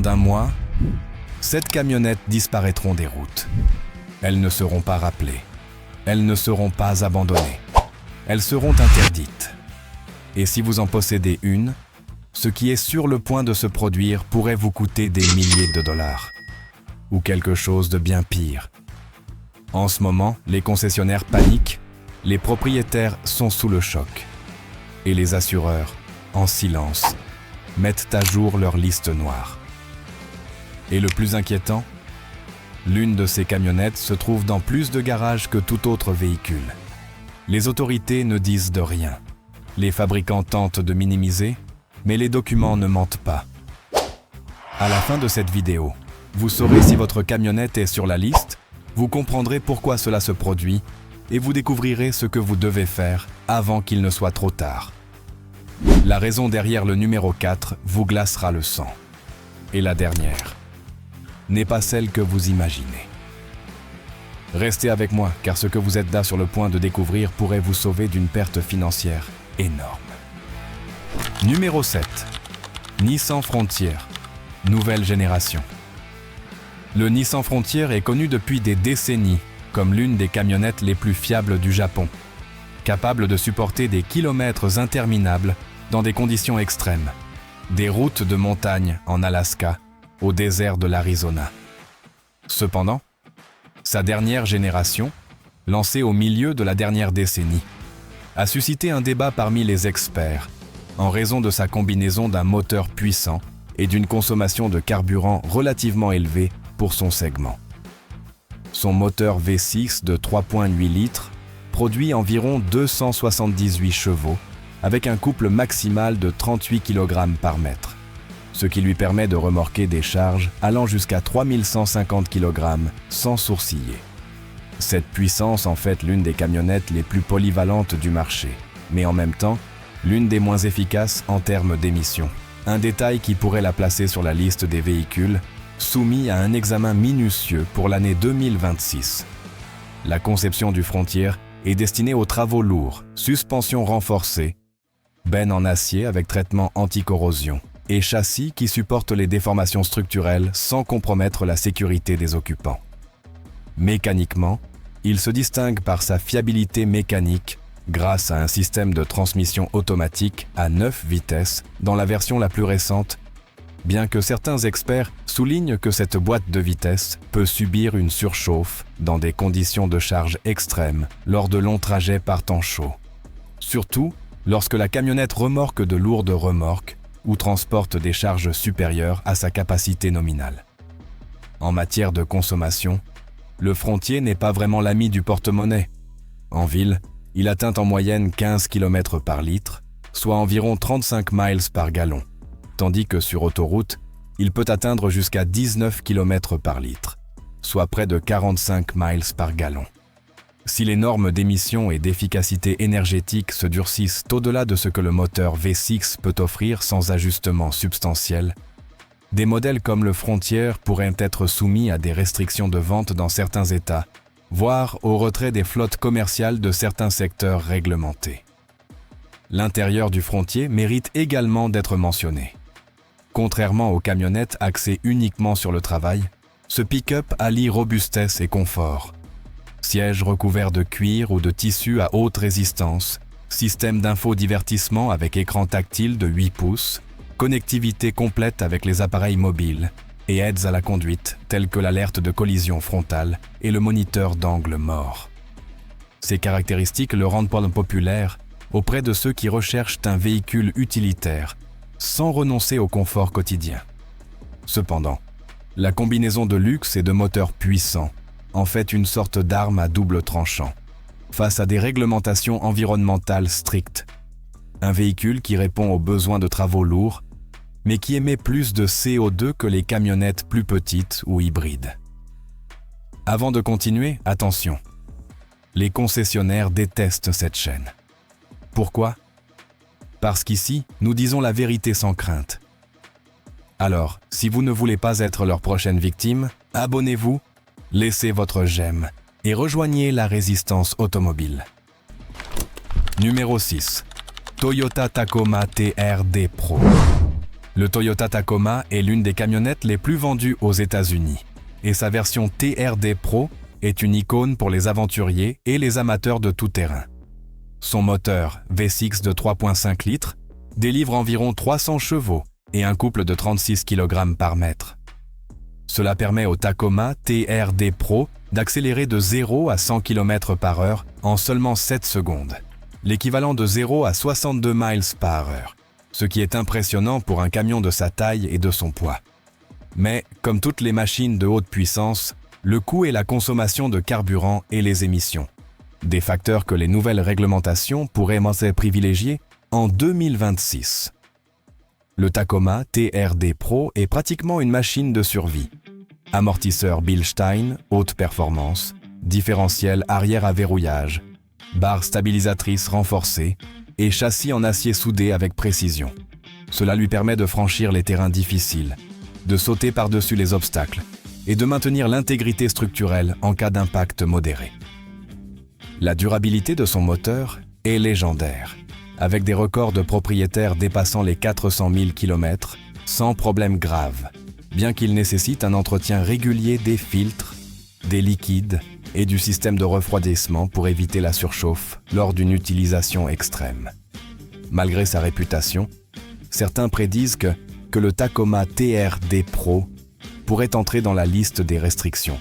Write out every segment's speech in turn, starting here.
moins d'un mois, 7 camionnettes disparaîtront des routes. Elles ne seront pas rappelées. Elles ne seront pas abandonnées. Elles seront interdites. Et si vous en possédez une, ce qui est sur le point de se produire pourrait vous coûter des milliers de dollars. Ou quelque chose de bien pire. En ce moment, les concessionnaires paniquent, les propriétaires sont sous le choc. Et les assureurs, en silence, mettent à jour leur liste noire. Et le plus inquiétant, l'une de ces camionnettes se trouve dans plus de garages que tout autre véhicule. Les autorités ne disent de rien. Les fabricants tentent de minimiser, mais les documents ne mentent pas. À la fin de cette vidéo, vous saurez si votre camionnette est sur la liste, vous comprendrez pourquoi cela se produit et vous découvrirez ce que vous devez faire avant qu'il ne soit trop tard. La raison derrière le numéro 4 vous glacera le sang. Et la dernière n'est pas celle que vous imaginez. Restez avec moi, car ce que vous êtes là sur le point de découvrir pourrait vous sauver d'une perte financière énorme. Numéro 7. Nissan Frontier, nouvelle génération. Le Nissan Frontier est connu depuis des décennies comme l'une des camionnettes les plus fiables du Japon, capable de supporter des kilomètres interminables dans des conditions extrêmes, des routes de montagne en Alaska au désert de l'Arizona. Cependant, sa dernière génération, lancée au milieu de la dernière décennie, a suscité un débat parmi les experts en raison de sa combinaison d'un moteur puissant et d'une consommation de carburant relativement élevée pour son segment. Son moteur V6 de 3,8 litres produit environ 278 chevaux avec un couple maximal de 38 kg par mètre, ce qui lui permet de remorquer des charges allant jusqu'à 3150 kg sans sourciller. Cette puissance en fait l'une des camionnettes les plus polyvalentes du marché, mais en même temps, l'une des moins efficaces en termes d'émissions. Un détail qui pourrait la placer sur la liste des véhicules soumis à un examen minutieux pour l'année 2026. La conception du Frontier est destinée aux travaux lourds, suspension renforcée, benne en acier avec traitement anti-corrosion et châssis qui supportent les déformations structurelles sans compromettre la sécurité des occupants. Mécaniquement, il se distingue par sa fiabilité mécanique grâce à un système de transmission automatique à 9 vitesses dans la version la plus récente, bien que certains experts soulignent que cette boîte de vitesse peut subir une surchauffe dans des conditions de charge extrêmes lors de longs trajets par temps chaud. Surtout lorsque la camionnette remorque de lourdes remorques ou transporte des charges supérieures à sa capacité nominale. En matière de consommation, le Frontier n'est pas vraiment l'ami du porte-monnaie. En ville, il atteint en moyenne 15 km par litre, soit environ 35 miles par gallon, tandis que sur autoroute, il peut atteindre jusqu'à 19 km par litre, soit près de 45 miles par gallon. Si les normes d'émission et d'efficacité énergétique se durcissent au-delà de ce que le moteur V6 peut offrir sans ajustement substantiel, des modèles comme le Frontier pourraient être soumis à des restrictions de vente dans certains États, voire au retrait des flottes commerciales de certains secteurs réglementés. L'intérieur du Frontier mérite également d'être mentionné. Contrairement aux camionnettes axées uniquement sur le travail, ce pick-up allie robustesse et confort. Sièges recouverts de cuir ou de tissu à haute résistance, système d'infodivertissement avec écran tactile de 8 pouces, connectivité complète avec les appareils mobiles et aides à la conduite telles que l'alerte de collision frontale et le moniteur d'angle mort. Ces caractéristiques le rendent populaire auprès de ceux qui recherchent un véhicule utilitaire sans renoncer au confort quotidien. Cependant, la combinaison de luxe et de moteurs puissants en fait une sorte d'arme à double tranchant face à des réglementations environnementales strictes. Un véhicule qui répond aux besoins de travaux lourds, mais qui émet plus de CO2 que les camionnettes plus petites ou hybrides. Avant de continuer, attention. Les concessionnaires détestent cette chaîne. Pourquoi ? Parce qu'ici, nous disons la vérité sans crainte. Alors, si vous ne voulez pas être leur prochaine victime, abonnez-vous, laissez votre j'aime et rejoignez la résistance automobile. Numéro 6. Toyota Tacoma TRD Pro. Le Toyota Tacoma est l'une des camionnettes les plus vendues aux États-Unis et sa version TRD Pro est une icône pour les aventuriers et les amateurs de tout-terrain. Son moteur V6 de 3,5 litres délivre environ 300 chevaux et un couple de 36 kg par mètre. Cela permet au Tacoma TRD Pro d'accélérer de 0 à 100 km/h en seulement 7 secondes, l'équivalent de 0 à 62 miles par heure, ce qui est impressionnant pour un camion de sa taille et de son poids. Mais, comme toutes les machines de haute puissance, le coût est la consommation de carburant et les émissions, des facteurs que les nouvelles réglementations pourraient privilégier en 2026. Le Tacoma TRD Pro est pratiquement une machine de survie. Amortisseur Bilstein, haute performance, différentiel arrière à verrouillage, barre stabilisatrice renforcée et châssis en acier soudé avec précision. Cela lui permet de franchir les terrains difficiles, de sauter par-dessus les obstacles et de maintenir l'intégrité structurelle en cas d'impact modéré. La durabilité de son moteur est légendaire, avec des records de propriétaires dépassant les 400 000 km sans problème grave, bien qu'il nécessite un entretien régulier des filtres, des liquides et du système de refroidissement pour éviter la surchauffe lors d'une utilisation extrême. Malgré sa réputation, certains prédisent que le Tacoma TRD Pro pourrait entrer dans la liste des restrictions,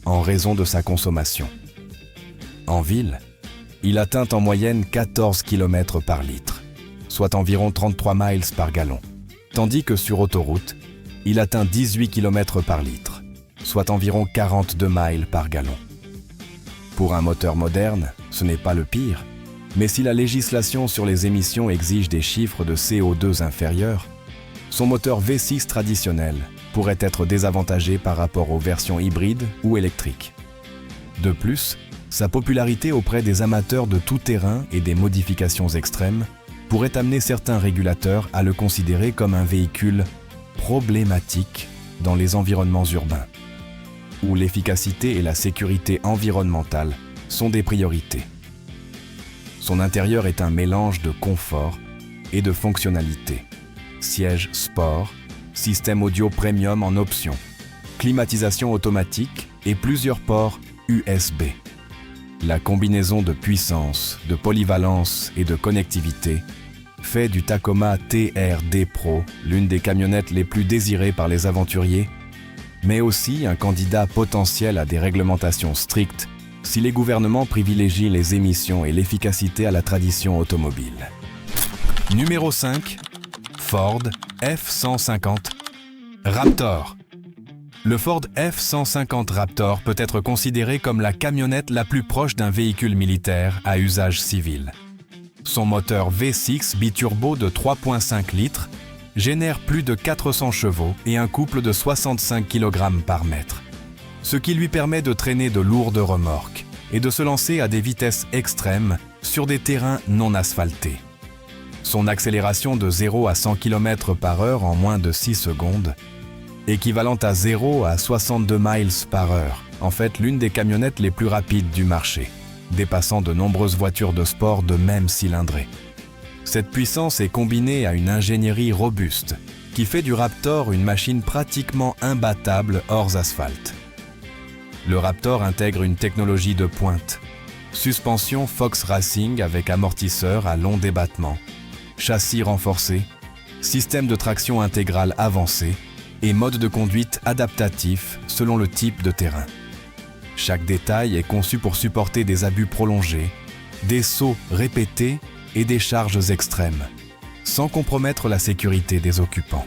en raison de sa consommation. En ville, il atteint en moyenne 14 km par litre, soit environ 33 miles par gallon, tandis que sur autoroute, il atteint 18 km par litre, soit environ 42 miles par gallon. Pour un moteur moderne, ce n'est pas le pire, mais si la législation sur les émissions exige des chiffres de CO2 inférieurs, son moteur V6 traditionnel pourrait être désavantagé par rapport aux versions hybrides ou électriques. De plus, sa popularité auprès des amateurs de tout-terrain et des modifications extrêmes pourrait amener certains régulateurs à le considérer comme un véhicule problématique dans les environnements urbains, où l'efficacité et la sécurité environnementale sont des priorités. Son intérieur est un mélange de confort et de fonctionnalité. Siège sport, système audio premium en option, climatisation automatique et plusieurs ports USB. La combinaison de puissance, de polyvalence et de connectivité fait du Tacoma TRD Pro l'une des camionnettes les plus désirées par les aventuriers, mais aussi un candidat potentiel à des réglementations strictes si les gouvernements privilégient les émissions et l'efficacité à la tradition automobile. Numéro 5. Ford F-150 Raptor. Le Ford F-150 Raptor peut être considéré comme la camionnette la plus proche d'un véhicule militaire à usage civil. Son moteur V6 biturbo de 3,5 litres génère plus de 400 chevaux et un couple de 65 kg par mètre, ce qui lui permet de traîner de lourdes remorques et de se lancer à des vitesses extrêmes sur des terrains non asphaltés. Son accélération de 0 à 100 km/h en moins de 6 secondes, équivalente à 0 à 62 miles par heure, en fait l'une des camionnettes les plus rapides du marché, dépassant de nombreuses voitures de sport de même cylindrée. Cette puissance est combinée à une ingénierie robuste qui fait du Raptor une machine pratiquement imbattable hors asphalte. Le Raptor intègre une technologie de pointe, suspension Fox Racing avec amortisseur à long débattement, châssis renforcé, système de traction intégrale avancé et mode de conduite adaptatif selon le type de terrain. Chaque détail est conçu pour supporter des abus prolongés, des sauts répétés et des charges extrêmes, sans compromettre la sécurité des occupants.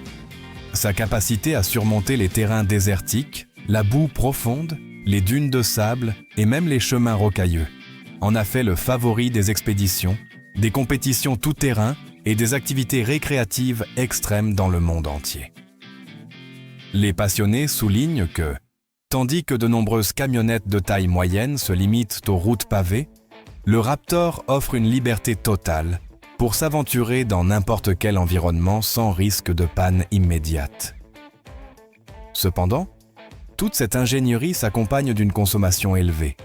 Sa capacité à surmonter les terrains désertiques, la boue profonde, les dunes de sable et même les chemins rocailleux en a fait le favori des expéditions, des compétitions tout-terrain et des activités récréatives extrêmes dans le monde entier. Les passionnés soulignent que, tandis que de nombreuses camionnettes de taille moyenne se limitent aux routes pavées, le Raptor offre une liberté totale pour s'aventurer dans n'importe quel environnement sans risque de panne immédiate. Cependant, toute cette ingénierie s'accompagne d'une consommation élevée.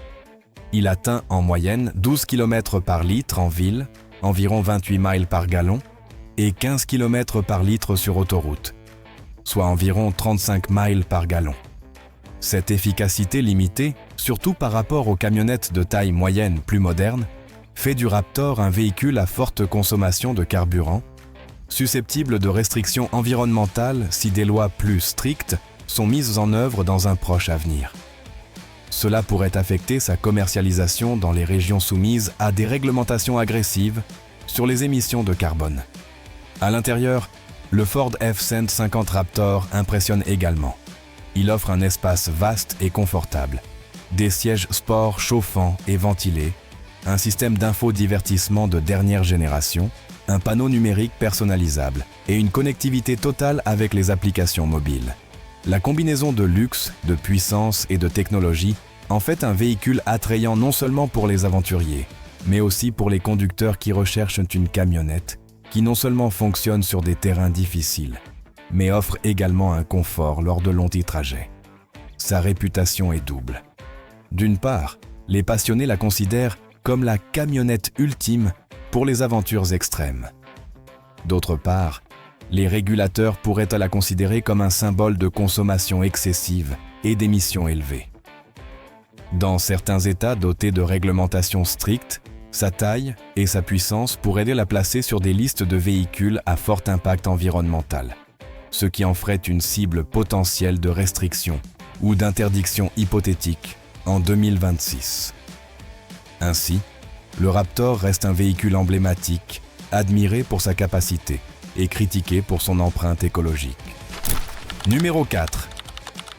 Il atteint en moyenne 12 km par litre en ville, environ 28 miles par gallon, et 15 km par litre sur autoroute, soit environ 35 miles par gallon. Cette efficacité limitée, surtout par rapport aux camionnettes de taille moyenne plus modernes, fait du Raptor un véhicule à forte consommation de carburant, susceptible de restrictions environnementales si des lois plus strictes sont mises en œuvre dans un proche avenir. Cela pourrait affecter sa commercialisation dans les régions soumises à des réglementations agressives sur les émissions de carbone. À l'intérieur, le Ford F-150 Raptor impressionne également. Il offre un espace vaste et confortable, des sièges sport chauffants et ventilés, un système d'infodivertissement de dernière génération, un panneau numérique personnalisable et une connectivité totale avec les applications mobiles. La combinaison de luxe, de puissance et de technologie en fait un véhicule attrayant non seulement pour les aventuriers, mais aussi pour les conducteurs qui recherchent une camionnette qui non seulement fonctionne sur des terrains difficiles, mais offre également un confort lors de longs trajets. Sa réputation est double. D'une part, les passionnés la considèrent comme la camionnette ultime pour les aventures extrêmes. D'autre part, les régulateurs pourraient la considérer comme un symbole de consommation excessive et d'émissions élevées. Dans certains États dotés de réglementations strictes, sa taille et sa puissance pourraient la placer sur des listes de véhicules à fort impact environnemental, ce qui en ferait une cible potentielle de restrictions ou d'interdictions hypothétiques en 2026. Ainsi, le Raptor reste un véhicule emblématique, admiré pour sa capacité et critiqué pour son empreinte écologique. Numéro 4.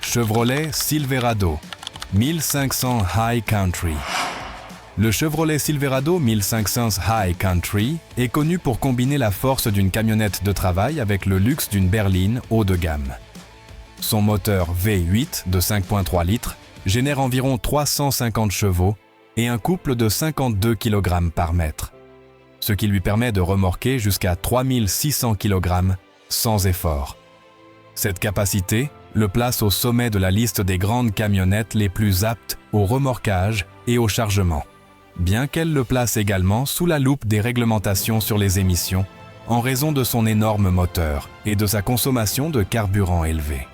Chevrolet Silverado 1500 High Country. Le Chevrolet Silverado 1500 High Country est connu pour combiner la force d'une camionnette de travail avec le luxe d'une berline haut de gamme. Son moteur V8 de 5,3 litres génère environ 350 chevaux et un couple de 52 kg par mètre, ce qui lui permet de remorquer jusqu'à 3600 kg sans effort. Cette capacité le place au sommet de la liste des grandes camionnettes les plus aptes au remorquage et au chargement, bien qu'elle le place également sous la loupe des réglementations sur les émissions en raison de son énorme moteur et de sa consommation de carburant élevée.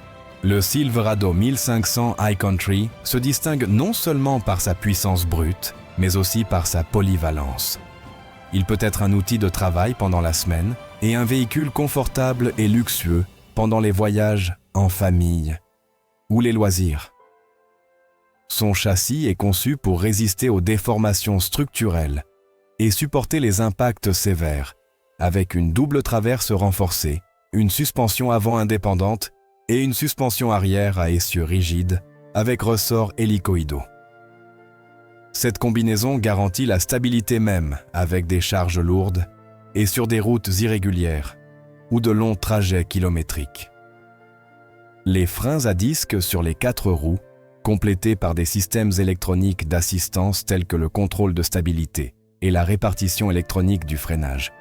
Le Silverado 1500 High Country se distingue non seulement par sa puissance brute, mais aussi par sa polyvalence. Il peut être un outil de travail pendant la semaine et un véhicule confortable et luxueux pendant les voyages en famille ou les loisirs. Son châssis est conçu pour résister aux déformations structurelles et supporter les impacts sévères, avec une double traverse renforcée, une suspension avant indépendante et une suspension arrière à essieux rigides avec ressorts hélicoïdaux. Cette combinaison garantit la stabilité même avec des charges lourdes et sur des routes irrégulières ou de longs trajets kilométriques. Les freins à disque sur les 4 roues, complétés par des systèmes électroniques d'assistance tels que le contrôle de stabilité et la répartition électronique du freinage,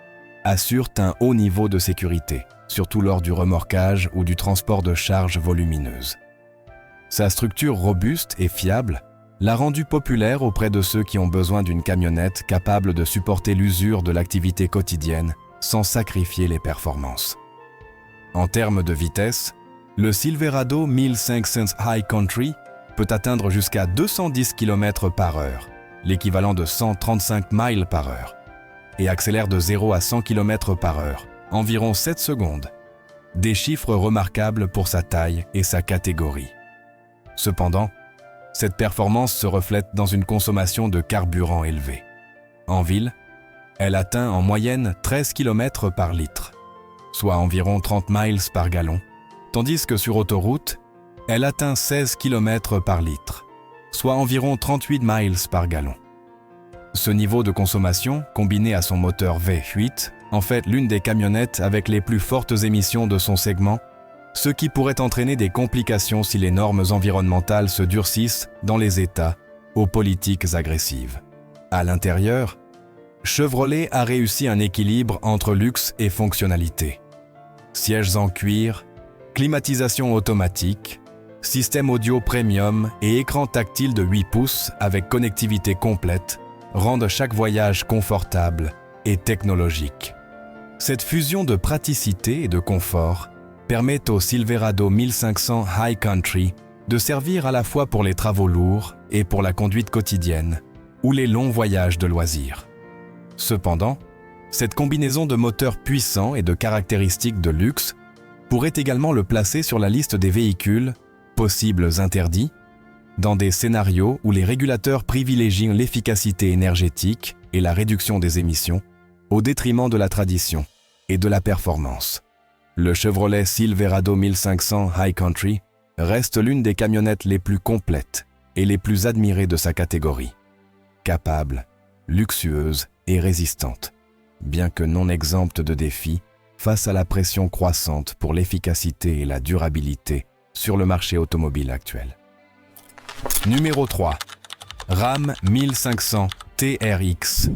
assurent un haut niveau de sécurité, surtout lors du remorquage ou du transport de charges volumineuses. Sa structure robuste et fiable l'a rendu populaire auprès de ceux qui ont besoin d'une camionnette capable de supporter l'usure de l'activité quotidienne sans sacrifier les performances. En termes de vitesse, le Silverado 1500 High Country peut atteindre jusqu'à 210 km/h, l'équivalent de 135 miles par heure, et accélère de 0 à 100 km/h, environ 7 secondes. Des chiffres remarquables pour sa taille et sa catégorie. Cependant, cette performance se reflète dans une consommation de carburant élevée. En ville, elle atteint en moyenne 13 km par litre, soit environ 30 miles par gallon, tandis que sur autoroute, elle atteint 16 km par litre, soit environ 38 miles par gallon. Ce niveau de consommation, combiné à son moteur V8, en fait l'une des camionnettes avec les plus fortes émissions de son segment, ce qui pourrait entraîner des complications si les normes environnementales se durcissent dans les États aux politiques agressives. À l'intérieur, Chevrolet a réussi un équilibre entre luxe et fonctionnalité. Sièges en cuir, climatisation automatique, système audio premium et écran tactile de 8 pouces avec connectivité complète rendent chaque voyage confortable et technologique. Cette fusion de praticité et de confort permet au Silverado 1500 High Country de servir à la fois pour les travaux lourds et pour la conduite quotidienne ou les longs voyages de loisirs. Cependant, cette combinaison de moteurs puissants et de caractéristiques de luxe pourrait également le placer sur la liste des véhicules possibles interdits dans des scénarios où les régulateurs privilégient l'efficacité énergétique et la réduction des émissions au détriment de la tradition et de la performance. Le Chevrolet Silverado 1500 High Country reste l'une des camionnettes les plus complètes et les plus admirées de sa catégorie. Capable, luxueuse et résistante, bien que non exempte de défis face à la pression croissante pour l'efficacité et la durabilité sur le marché automobile actuel. Numéro 3. Ram 1500 TRX.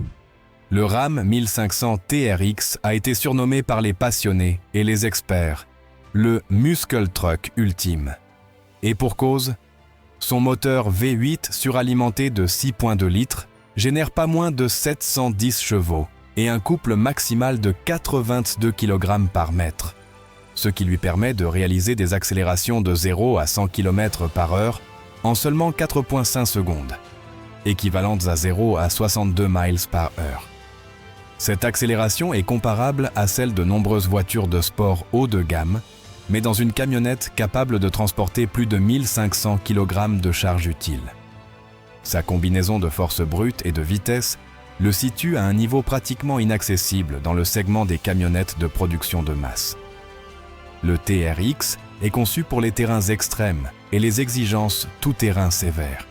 Le Ram 1500 TRX a été surnommé par les passionnés et les experts le muscle truck ultime. Et pour cause, son moteur V8 suralimenté de 6,2 litres génère pas moins de 710 chevaux et un couple maximal de 82 kg par mètre, ce qui lui permet de réaliser des accélérations de 0 à 100 km/h en seulement 4,5 secondes, équivalentes à 0 à 62 miles par heure. Cette accélération est comparable à celle de nombreuses voitures de sport haut de gamme, mais dans une camionnette capable de transporter plus de 1500 kg de charge utile. Sa combinaison de force brute et de vitesse le situe à un niveau pratiquement inaccessible dans le segment des camionnettes de production de masse. Le TRX est conçu pour les terrains extrêmes et les exigences tout-terrain sévères.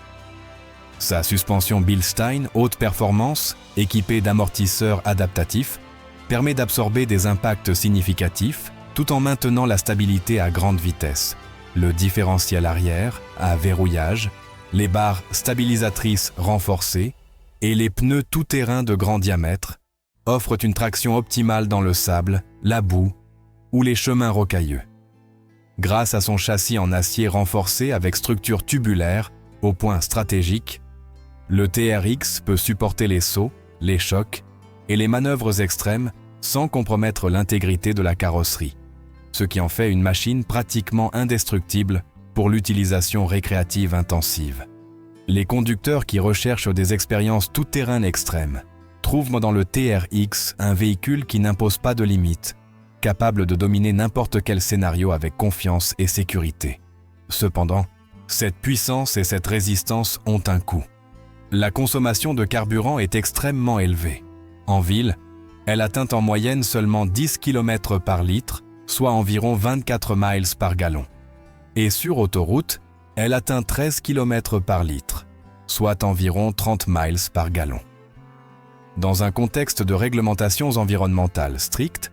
Sa suspension Bilstein haute performance, équipée d'amortisseurs adaptatifs, permet d'absorber des impacts significatifs tout en maintenant la stabilité à grande vitesse. Le différentiel arrière à verrouillage, les barres stabilisatrices renforcées et les pneus tout-terrain de grand diamètre offrent une traction optimale dans le sable, la boue ou les chemins rocailleux. Grâce à son châssis en acier renforcé avec structure tubulaire au point stratégique, le TRX peut supporter les sauts, les chocs et les manœuvres extrêmes sans compromettre l'intégrité de la carrosserie, ce qui en fait une machine pratiquement indestructible pour l'utilisation récréative intensive. Les conducteurs qui recherchent des expériences tout-terrain extrêmes trouvent dans le TRX un véhicule qui n'impose pas de limites, capable de dominer n'importe quel scénario avec confiance et sécurité. Cependant, cette puissance et cette résistance ont un coût. La consommation de carburant est extrêmement élevée. En ville, elle atteint en moyenne seulement 10 km par litre, soit environ 24 miles par gallon. Et sur autoroute, elle atteint 13 km par litre, soit environ 30 miles par gallon. Dans un contexte de réglementations environnementales strictes,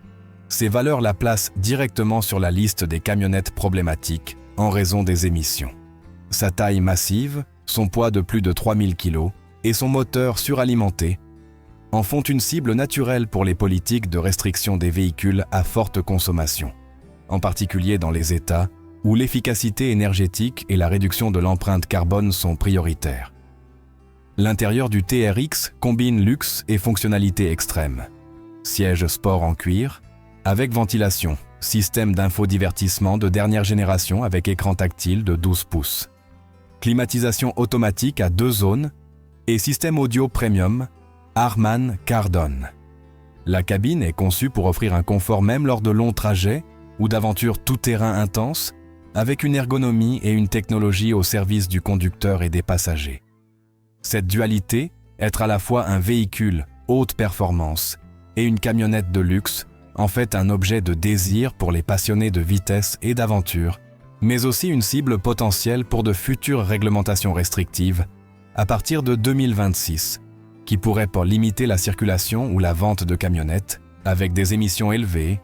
ces valeurs la placent directement sur la liste des camionnettes problématiques en raison des émissions. Sa taille massive, son poids de plus de 3000 kg et son moteur suralimenté en font une cible naturelle pour les politiques de restriction des véhicules à forte consommation, en particulier dans les États où l'efficacité énergétique et la réduction de l'empreinte carbone sont prioritaires. L'intérieur du TRX combine luxe et fonctionnalité extrême. Siège sport en cuir, avec ventilation, système d'infodivertissement de dernière génération avec écran tactile de 12 pouces. Climatisation automatique à 2 zones et système audio premium Harman Kardon. La cabine est conçue pour offrir un confort même lors de longs trajets ou d'aventures tout-terrain intenses, avec une ergonomie et une technologie au service du conducteur et des passagers. Cette dualité, être à la fois un véhicule haute performance et une camionnette de luxe, en fait un objet de désir pour les passionnés de vitesse et d'aventure, mais aussi une cible potentielle pour de futures réglementations restrictives à partir de 2026, qui pourraient limiter la circulation ou la vente de camionnettes avec des émissions élevées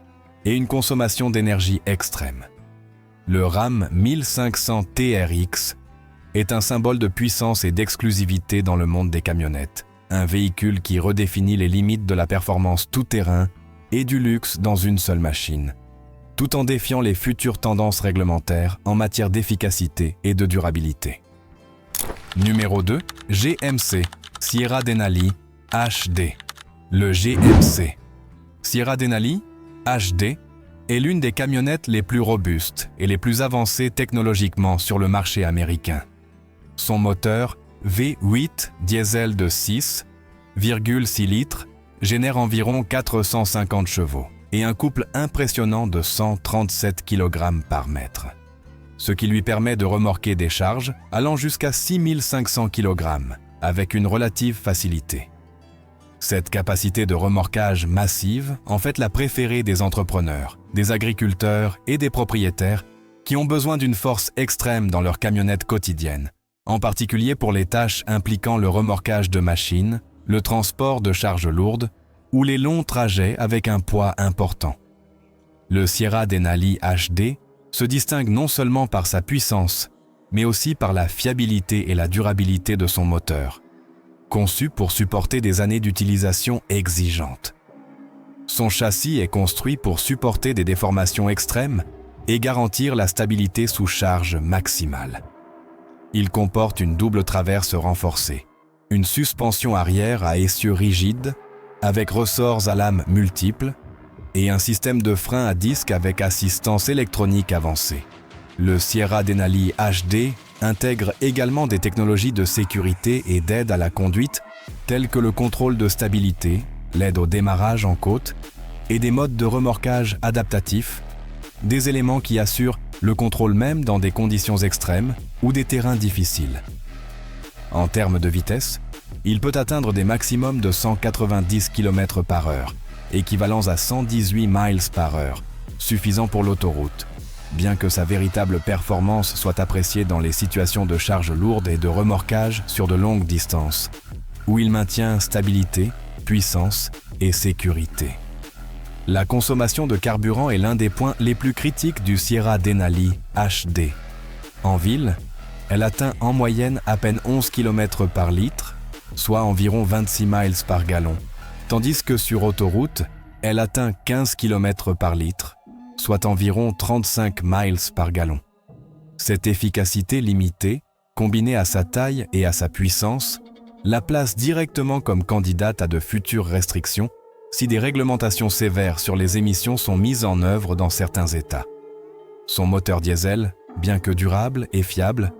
et une consommation d'énergie extrême. Le Ram 1500 TRX est un symbole de puissance et d'exclusivité dans le monde des camionnettes, un véhicule qui redéfinit les limites de la performance tout-terrain et du luxe dans une seule machine, tout en défiant les futures tendances réglementaires en matière d'efficacité et de durabilité. Numéro 2, GMC, Sierra Denali HD. Le GMC. Sierra Denali HD est l'une des camionnettes les plus robustes et les plus avancées technologiquement sur le marché américain. Son moteur V8 diesel de 6,6 litres génère environ 450 chevaux et un couple impressionnant de 137 kg par mètre, ce qui lui permet de remorquer des charges allant jusqu'à 6500 kg avec une relative facilité. Cette capacité de remorquage massive en fait la préférée des entrepreneurs, des agriculteurs et des propriétaires qui ont besoin d'une force extrême dans leur camionnette quotidienne, en particulier pour les tâches impliquant le remorquage de machines, le transport de charges lourdes ou les longs trajets avec un poids important. Le Sierra Denali HD se distingue non seulement par sa puissance, mais aussi par la fiabilité et la durabilité de son moteur, conçu pour supporter des années d'utilisation exigeantes. Son châssis est construit pour supporter des déformations extrêmes et garantir la stabilité sous charge maximale. Il comporte une double traverse renforcée, une suspension arrière à essieu rigide avec ressorts à lames multiples et un système de frein à disque avec assistance électronique avancée. Le Sierra Denali HD intègre également des technologies de sécurité et d'aide à la conduite telles que le contrôle de stabilité, l'aide au démarrage en côte et des modes de remorquage adaptatifs, des éléments qui assurent le contrôle même dans des conditions extrêmes ou des terrains difficiles. En termes de vitesse, il peut atteindre des maximums de 190 km/h, équivalents à 118 miles par heure, suffisant pour l'autoroute, bien que sa véritable performance soit appréciée dans les situations de charge lourde et de remorquage sur de longues distances, où il maintient stabilité, puissance et sécurité. La consommation de carburant est l'un des points les plus critiques du Sierra Denali HD. En ville, elle atteint en moyenne à peine 11 km par litre, soit environ 26 miles par gallon, tandis que sur autoroute, elle atteint 15 km par litre, soit environ 35 miles par gallon. Cette efficacité limitée, combinée à sa taille et à sa puissance, la place directement comme candidate à de futures restrictions si des réglementations sévères sur les émissions sont mises en œuvre dans certains États. Son moteur diesel, bien que durable et fiable,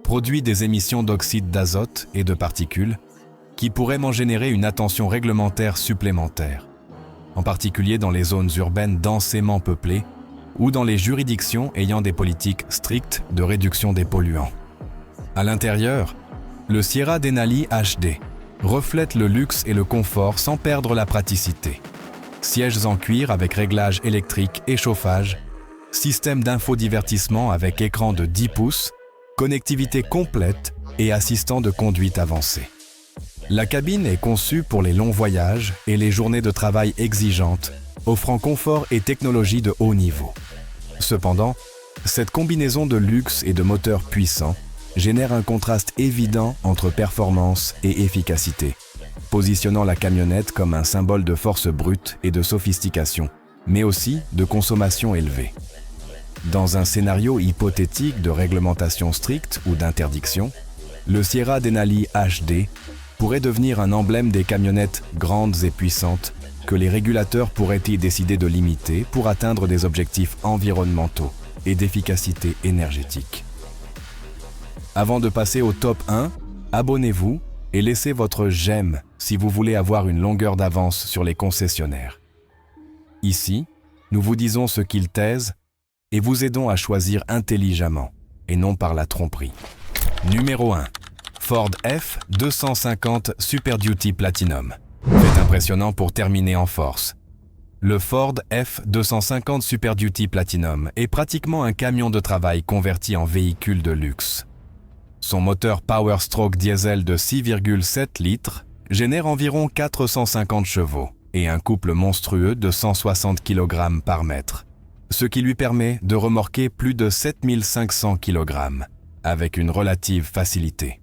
produit des émissions d'oxyde d'azote et de particules qui pourraient en générer une attention réglementaire supplémentaire, en particulier dans les zones urbaines densément peuplées ou dans les juridictions ayant des politiques strictes de réduction des polluants. À l'intérieur, le Sierra Denali HD reflète le luxe et le confort sans perdre la praticité. Sièges en cuir avec réglage électrique et chauffage, système d'infodivertissement avec écran de 10 pouces, connectivité complète et assistant de conduite avancé. La cabine est conçue pour les longs voyages et les journées de travail exigeantes, offrant confort et technologie de haut niveau. Cependant, cette combinaison de luxe et de moteurs puissants génère un contraste évident entre performance et efficacité, positionnant la camionnette comme un symbole de force brute et de sophistication, mais aussi de consommation élevée. Dans un scénario hypothétique de réglementation stricte ou d'interdiction, le Sierra Denali HD pourrait devenir un emblème des camionnettes grandes et puissantes que les régulateurs pourraient-ils décider de limiter pour atteindre des objectifs environnementaux et d'efficacité énergétique. Avant de passer au top 1, abonnez-vous et laissez votre j'aime si vous voulez avoir une longueur d'avance sur les concessionnaires. Ici, nous vous disons ce qu'ils taisent et vous aidons à choisir intelligemment et non par la tromperie. Numéro 1. Ford F250 Super Duty Platinum. C'est impressionnant pour terminer en force. Le Ford F250 Super Duty Platinum est pratiquement un camion de travail converti en véhicule de luxe. Son moteur Power Stroke diesel de 6,7 litres génère environ 450 chevaux et un couple monstrueux de 160 kg par mètre, ce qui lui permet de remorquer plus de 7500 kg avec une relative facilité.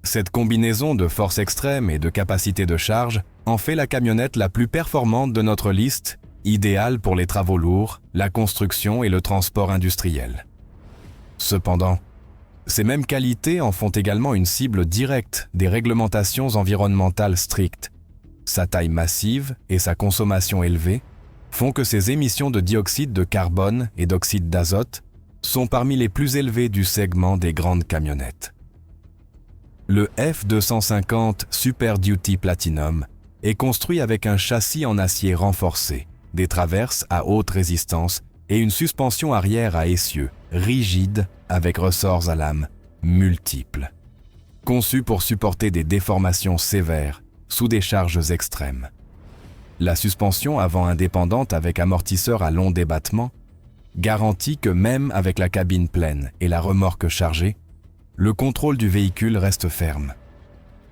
Cette combinaison de force extrême et de capacité de charge en fait la camionnette la plus performante de notre liste, idéale pour les travaux lourds, la construction et le transport industriel. Cependant, ces mêmes qualités en font également une cible directe des réglementations environnementales strictes. Sa taille massive et sa consommation élevée font que ces émissions de dioxyde de carbone et d'oxyde d'azote sont parmi les plus élevées du segment des grandes camionnettes. Le F250 Super Duty Platinum est construit avec un châssis en acier renforcé, des traverses à haute résistance et une suspension arrière à essieu, rigide avec ressorts à lame multiples. Conçu pour supporter des déformations sévères sous des charges extrêmes. La suspension avant indépendante avec amortisseur à long débattement garantit que même avec la cabine pleine et la remorque chargée, le contrôle du véhicule reste ferme.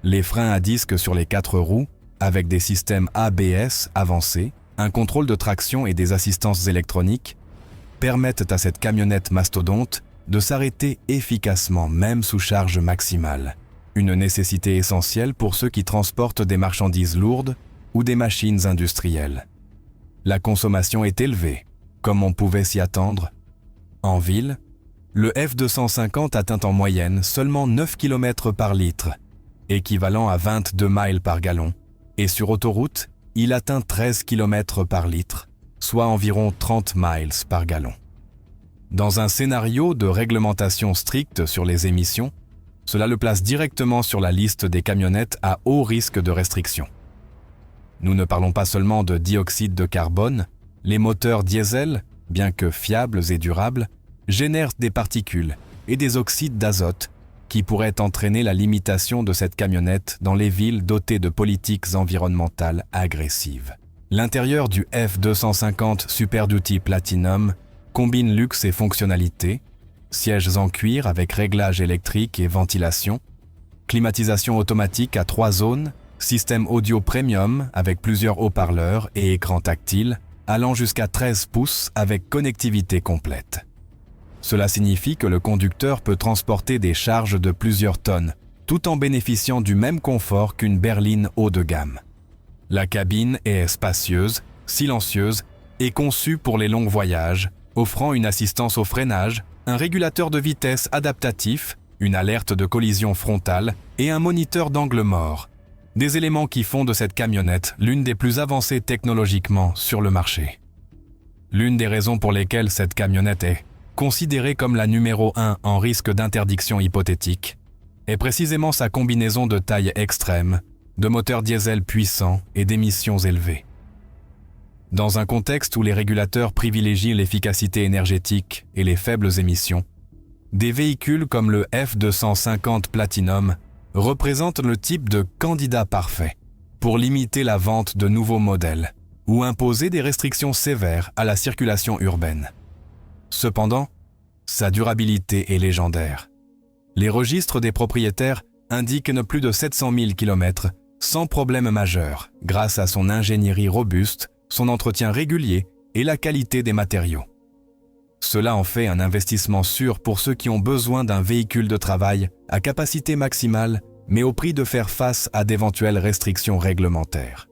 Les freins à disque sur les 4 roues, avec des systèmes ABS avancés, un contrôle de traction et des assistances électroniques, permettent à cette camionnette mastodonte de s'arrêter efficacement même sous charge maximale, une nécessité essentielle pour ceux qui transportent des marchandises lourdes ou des machines industrielles. La consommation est élevée, comme on pouvait s'y attendre. En ville, le F250 atteint en moyenne seulement 9 km par litre, équivalent à 22 miles par gallon, et sur autoroute, il atteint 13 km par litre, soit environ 30 miles par gallon. Dans un scénario de réglementation stricte sur les émissions, cela le place directement sur la liste des camionnettes à haut risque de restriction. Nous ne parlons pas seulement de dioxyde de carbone, les moteurs diesel, bien que fiables et durables, génèrent des particules et des oxydes d'azote qui pourraient entraîner la limitation de cette camionnette dans les villes dotées de politiques environnementales agressives. L'intérieur du F250 Super Duty Platinum combine luxe et fonctionnalité, sièges en cuir avec réglage électrique et ventilation, climatisation automatique à 3 zones, système audio premium avec plusieurs haut-parleurs et écran tactile, allant jusqu'à 13 pouces avec connectivité complète. Cela signifie que le conducteur peut transporter des charges de plusieurs tonnes, tout en bénéficiant du même confort qu'une berline haut de gamme. La cabine est spacieuse, silencieuse et conçue pour les longs voyages, offrant une assistance au freinage, un régulateur de vitesse adaptatif, une alerte de collision frontale et un moniteur d'angle mort. Des éléments qui font de cette camionnette l'une des plus avancées technologiquement sur le marché. L'une des raisons pour lesquelles cette camionnette est considérée comme la numéro 1 en risque d'interdiction hypothétique est précisément sa combinaison de taille extrême, de moteurs diesel puissants et d'émissions élevées. Dans un contexte où les régulateurs privilégient l'efficacité énergétique et les faibles émissions, des véhicules comme le F250 Platinum représentent le type de candidat parfait pour limiter la vente de nouveaux modèles ou imposer des restrictions sévères à la circulation urbaine. Cependant, sa durabilité est légendaire. Les registres des propriétaires indiquent plus de 700 000 km sans problème majeur grâce à son ingénierie robuste, son entretien régulier et la qualité des matériaux. Cela en fait un investissement sûr pour ceux qui ont besoin d'un véhicule de travail à capacité maximale, mais au prix de faire face à d'éventuelles restrictions réglementaires.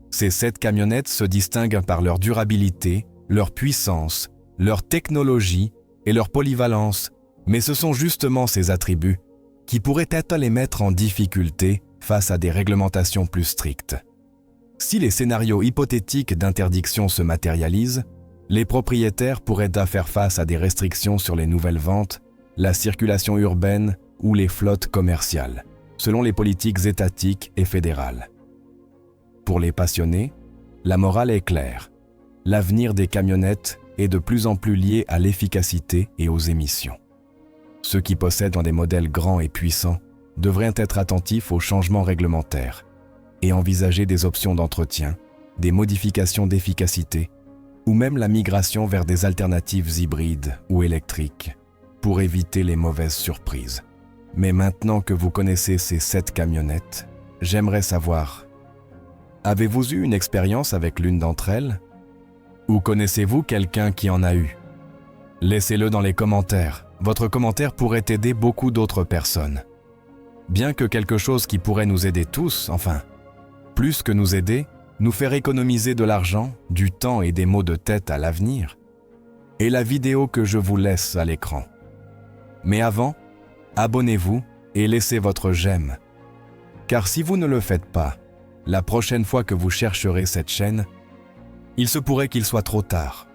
Ces 7 camionnettes se distinguent par leur durabilité, leur puissance, leur technologie et leur polyvalence, mais ce sont justement ces attributs qui pourraient être les mettre en difficulté face à des réglementations plus strictes. Si les scénarios hypothétiques d'interdiction se matérialisent, les propriétaires pourraient faire face à des restrictions sur les nouvelles ventes, la circulation urbaine ou les flottes commerciales, selon les politiques étatiques et fédérales. Pour les passionnés, la morale est claire. L'avenir des camionnettes est de plus en plus lié à l'efficacité et aux émissions. Ceux qui possèdent des modèles grands et puissants devraient être attentifs aux changements réglementaires et envisager des options d'entretien, des modifications d'efficacité ou même la migration vers des alternatives hybrides ou électriques pour éviter les mauvaises surprises. Mais maintenant que vous connaissez ces 7 camionnettes, j'aimerais savoir, avez-vous eu une expérience avec l'une d'entre elles? Ou connaissez-vous quelqu'un qui en a eu? Laissez-le dans les commentaires. Votre commentaire pourrait aider beaucoup d'autres personnes. Bien que quelque chose qui pourrait nous aider tous, enfin, plus que nous aider, nous faire économiser de l'argent, du temps et des maux de tête à l'avenir, est la vidéo que je vous laisse à l'écran. Mais avant, abonnez-vous et laissez votre j'aime. Car si vous ne le faites pas, la prochaine fois que vous chercherez cette chaîne, Il se pourrait qu'il soit trop tard.